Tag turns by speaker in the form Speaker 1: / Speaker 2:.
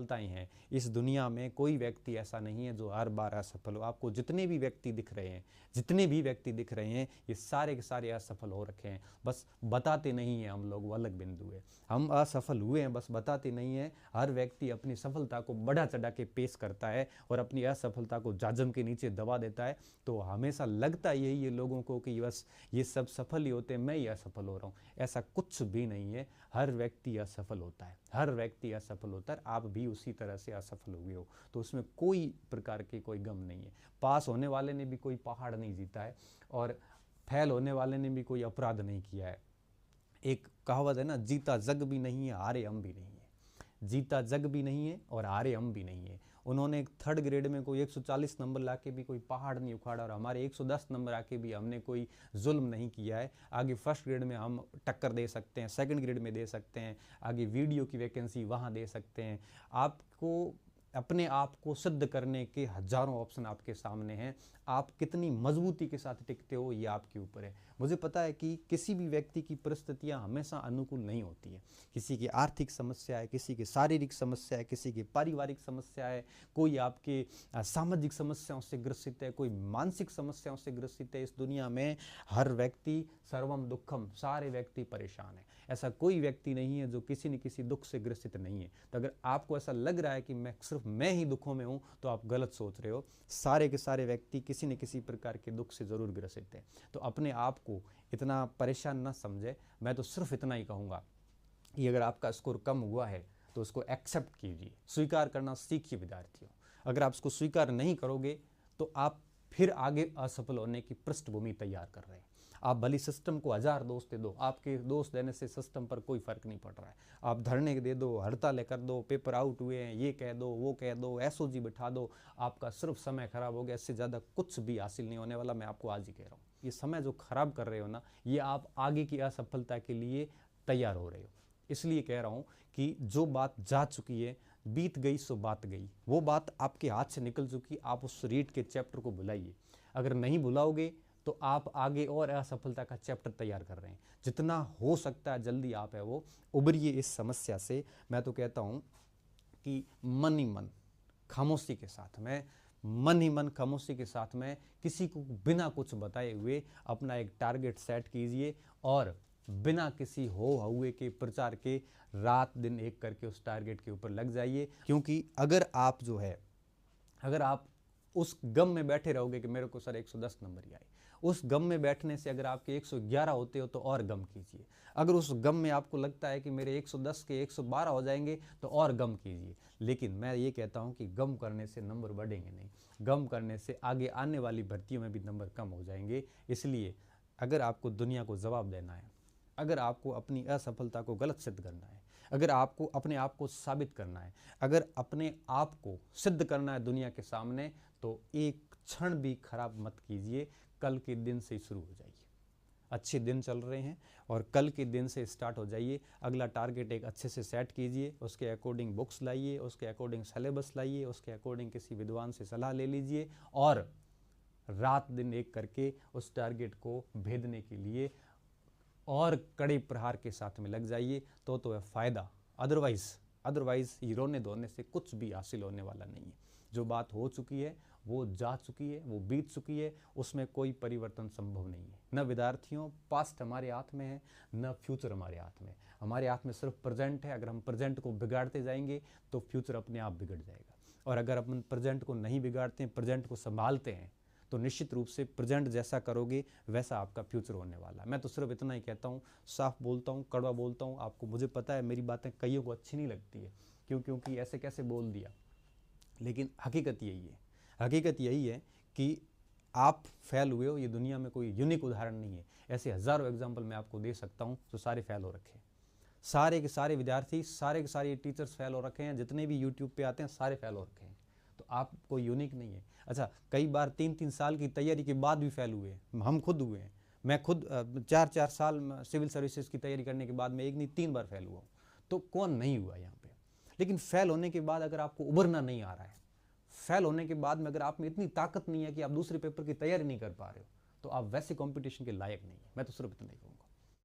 Speaker 1: असफलताएं हैं। इस दुनिया में कोई व्यक्ति ऐसा नहीं है जो हर बार असफल हो। आपको जितने भी व्यक्ति दिख रहे हैं, ये सारे के सारे असफल हो रखे हैं, बस बताते नहीं हैं हम लोग, वो अलग बिंदु है। हम असफल हुए हैं, बस बताते नहीं हैं। हर व्यक्ति अपनी सफलता को बढ़ा चढ़ा के पेश करता है और अपनी असफलता को जाजम के नीचे दबा देता है। तो हमेशा लगता यही है लोगों को कि बस ये सब सफल ही होते हैं, मैं ही असफल हो रहा हूँ। ऐसा कुछ भी नहीं है। हर व्यक्ति असफल होता है, हर व्यक्ति असफल होता है। आप भी उसी तरह से असफल हुए हो, तो उसमें कोई प्रकार की कोई गम नहीं है। पास होने वाले ने भी कोई पहाड़ नहीं जीता है और फेल होने वाले ने भी कोई अपराध नहीं किया है। एक कहावत है ना, जीता जग भी नहीं है, हारे हम भी नहीं है। जीता जग भी नहीं है और हारे हम भी नहीं है। उन्होंने 3rd ग्रेड में कोई 140 नंबर लाके भी कोई पहाड़ नहीं उखाड़ा और हमारे 110 नंबर आके भी हमने कोई जुल्म नहीं किया है। आगे 1st ग्रेड में हम टक्कर दे सकते हैं, 2nd ग्रेड में दे सकते हैं, आगे वीडियो की वैकेंसी वहाँ दे सकते हैं। आपको अपने आप को सिद्ध करने के हजारों ऑप्शन आपके सामने हैं। आप कितनी मजबूती के साथ टिकते हो ये आपके ऊपर है। मुझे पता है कि किसी भी व्यक्ति की परिस्थितियां हमेशा अनुकूल नहीं होती है। किसी की आर्थिक समस्या है, किसी की शारीरिक समस्या है, किसी की पारिवारिक समस्या है, कोई आपके सामाजिक समस्याओं से ग्रसित है, कोई मानसिक समस्याओं से ग्रसित है। इस दुनिया में हर व्यक्ति सर्वम दुखम, सारे व्यक्ति परेशान है। ऐसा कोई व्यक्ति नहीं है जो किसी न किसी दुख से ग्रसित नहीं है। तो अगर आपको ऐसा लग रहा है कि मैं ही दुखों में हूं, तो आप गलत सोच रहे हो। सारे के सारे व्यक्ति किसी न किसी प्रकार के दुख से जरूर ग्रसित हैं। तो अपने आप को इतना परेशान ना समझे। मैं तो सिर्फ इतना ही कहूंगा कि अगर आपका स्कोर कम हुआ है तो उसको एक्सेप्ट कीजिए, स्वीकार करना सीखिए विद्यार्थियों। अगर आप उसको स्वीकार नहीं करोगे तो आप फिर आगे असफल होने की पृष्ठभूमि तैयार कर रहे हैं। आप भली सिस्टम को 1000 दोष दे दो, आपके दोष देने से सिस्टम पर कोई फर्क नहीं पड़ रहा है। आप धरने दे दो, हड़तालें कर दो, पेपर आउट हुए हैं ये कह दो, वो कह दो, एसओजी बिठा दो, आपका सिर्फ समय खराब हो गया। इससे ज़्यादा कुछ भी हासिल नहीं होने वाला। मैं आपको आज ही कह रहा हूँ, ये समय जो खराब कर रहे हो ना, ये आप आगे की असफलता के लिए तैयार हो रहे हो। इसलिए कह रहा हूँ कि जो बात जा चुकी है, बीत गई सो बात गई, वो बात आपके हाथ से निकल चुकी। आप उस रीड के चैप्टर को भुलाइए। अगर नहीं भुलाओगे तो आप आगे और असफलता का चैप्टर तैयार कर रहे हैं। जितना हो सकता है जल्दी आप है वो उभरिए इस समस्या से। मैं तो कहता हूँ कि मन ही मन खामोशी के साथ में, मन ही मन खामोशी के साथ में, किसी को बिना कुछ बताए हुए अपना एक टारगेट सेट कीजिए और बिना किसी हो हउए के प्रचार के रात दिन एक करके उस टारगेट के ऊपर लग जाइए। क्योंकि अगर आप उस गम में बैठे रहोगे कि मेरे को सर 110 नंबर ही आए, उस गम में बैठने से अगर आपके 111 होते हो तो और गम कीजिए। अगर उस गम में आपको लगता है कि मेरे 110 के 112 हो जाएंगे तो और गम कीजिए। लेकिन मैं ये कहता हूँ कि गम करने से नंबर बढ़ेंगे नहीं, गम करने से आगे आने वाली भर्तियों में भी नंबर कम हो जाएंगे। इसलिए अगर आपको दुनिया को जवाब देना है, अगर आपको अपनी असफलता को गलत सिद्ध करना है, अगर आपको अपने आप को साबित करना है, अगर अपने आप को सिद्ध करना है दुनिया के सामने, तो एक क्षण भी खराब मत कीजिए। कल के दिन से शुरू हो जाइए। अच्छे दिन चल रहे हैं और कल के दिन से स्टार्ट हो जाइए। अगला टारगेट एक अच्छे से सेट कीजिए, उसके अकॉर्डिंग बुक्स लाइए, उसके अकॉर्डिंग सिलेबस लाइए, उसके अकॉर्डिंग किसी विद्वान से सलाह ले लीजिए और रात दिन एक करके उस टारगेट को भेदने के लिए और कड़े प्रहार के साथ में लग जाइए। तो है फायदा। अदरवाइज ये रोने धोने से कुछ भी हासिल होने वाला नहीं है। जो बात हो चुकी है वो जा चुकी है, वो बीत चुकी है, उसमें कोई परिवर्तन संभव नहीं है। न विद्यार्थियों पास्ट हमारे हाथ में है, न फ्यूचर हमारे हाथ में। हमारे हाथ में सिर्फ प्रेजेंट है। अगर हम प्रेजेंट को बिगाड़ते जाएंगे तो फ्यूचर अपने आप बिगड़ जाएगा। और अगर अपन प्रेजेंट को नहीं बिगाड़ते हैं, प्रेजेंट को संभालते हैं, तो निश्चित रूप से प्रेजेंट जैसा करोगे वैसा आपका फ्यूचर होने वाला है। मैं तो सिर्फ इतना ही कहता हूँ, साफ बोलता हूँ, कड़वा बोलता हूँ। आपको मुझे पता है मेरी बातें कईयों को अच्छी नहीं लगती है, क्योंकि ऐसे कैसे बोल दिया, लेकिन हकीकत यही है। हकीकत यही है कि आप फेल हुए हो। ये दुनिया में कोई यूनिक उदाहरण नहीं है। ऐसे हज़ारों एग्जाम्पल मैं आपको दे सकता हूँ जो सारे फेल हो रखे हैं। सारे के सारे विद्यार्थी, सारे के सारे टीचर्स फेल हो रखे हैं। जितने भी यूट्यूब पे आते हैं सारे फेल हो रखे हैं। तो आप कोई यूनिक नहीं है। अच्छा, कई बार 3-3 साल की तैयारी के बाद भी फेल हुए हैं। हम खुद हुए हैं। मैं खुद 4-4 साल सिविल सर्विसेज की तैयारी करने के बाद में 1 नहीं 3 बार फेल हुआ हूँ। तो कौन नहीं हुआ यहाँ पे। लेकिन फेल होने के बाद अगर आपको उभरना नहीं आ रहा है, फेल होने के बाद में अगर आप में इतनी ताकत नहीं है कि आप दूसरे पेपर की तैयारी नहीं कर पा रहे हो, तो आप वैसे कंपटीशन के लायक नहीं है। मैं तो सिर्फ इतना ही कहूँगा।